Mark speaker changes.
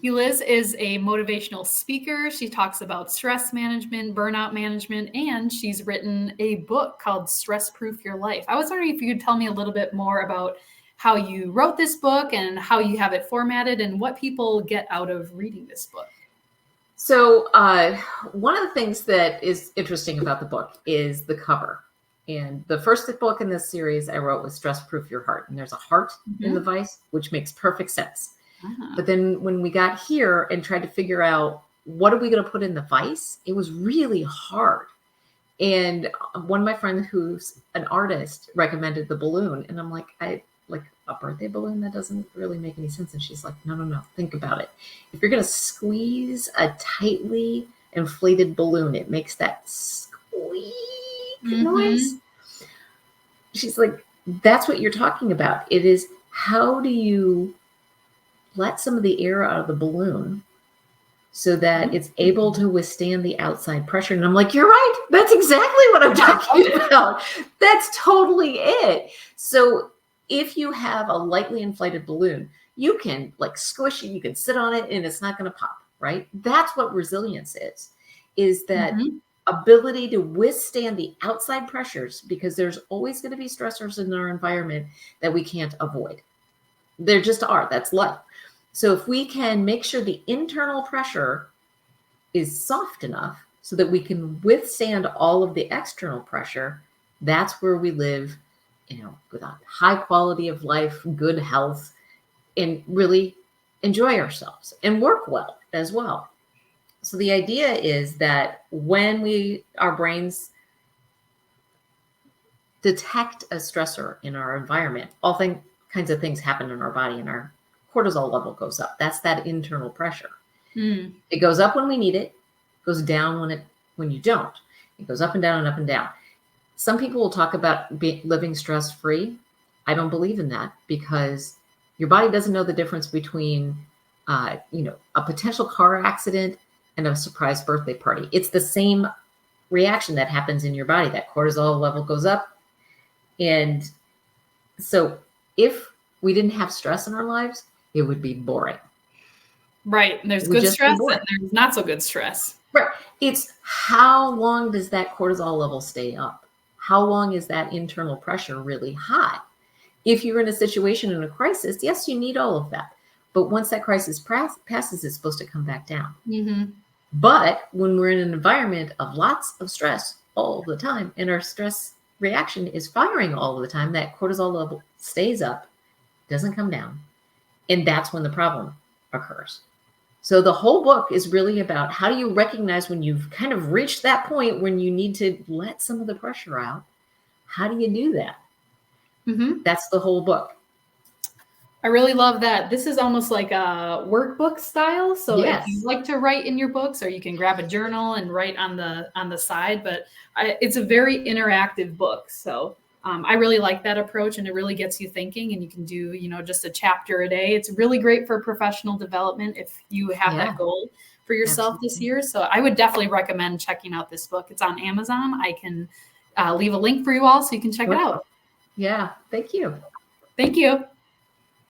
Speaker 1: Eliz is a motivational speaker. She talks about stress management, burnout management, and she's written a book called Stress Proof Your Life. I was wondering if you could tell me a little bit more about how you wrote this book and how you have it formatted and what people get out of reading this book.
Speaker 2: So one of the things that is interesting about the book is the cover. And the first book in this series I wrote was Stress Proof Your Heart. And there's a heart in the vise, which makes perfect sense. But then when we got here and tried to figure out what are we going to put in the vise, it was really hard. And one of my friends who's an artist recommended the balloon. And I'm like, I like a birthday balloon? That doesn't really make any sense. And she's like, no, think about it. If you're going to squeeze a tightly inflated balloon, it makes that squeak noise. She's like, that's what you're talking about. It is, how do you let some of the air out of the balloon so that it's able to withstand the outside pressure? And I'm like, you're right. That's exactly what I'm talking about. That's totally it. So if you have a lightly inflated balloon, you can like squish it, you can sit on it and it's not going to pop, right? That's what resilience is that ability to withstand the outside pressures, because there's always going to be stressors in our environment that we can't avoid. There just are. That's life. So if we can make sure the internal pressure is soft enough so that we can withstand all of the external pressure, that's where we live, with a high quality of life, good health, and really enjoy ourselves and work well as well. So the idea is that when our brains detect a stressor in our environment, all kinds of things happen in our body, and our cortisol level goes up. That's that internal pressure. It goes up when we need it, goes down when you don't. It goes up and down and up and down. Some people will talk about living stress-free. I don't believe in that, because your body doesn't know the difference between, a potential car accident and a surprise birthday party. It's the same reaction that happens in your body. That cortisol level goes up. And so if we didn't have stress in our lives, it would be boring.
Speaker 1: Right. And there's good stress and there's not so good stress.
Speaker 2: Right. It's how long does that cortisol level stay up? How long is that internal pressure really high? If you're in a situation in a crisis, yes, you need all of that. But once that crisis passes, it's supposed to come back down. But when we're in an environment of lots of stress all the time, and our stress reaction is firing all the time, that cortisol level stays up, doesn't come down. And that's when the problem occurs. So the whole book is really about how do you recognize when you've kind of reached that point when you need to let some of the pressure out. How do you do that? That's the whole book.
Speaker 1: I really love that. This is almost like a workbook style. So if you like to write in your books, or you can grab a journal and write on the side, but it's a very interactive book. So I really like that approach, and it really gets you thinking, and you can do, just a chapter a day. It's really great for professional development if you have that goal for yourself this year. So I would definitely recommend checking out this book. It's on Amazon. I can leave a link for you all so you can check it out.
Speaker 2: Yeah. Thank you.
Speaker 1: Thank you.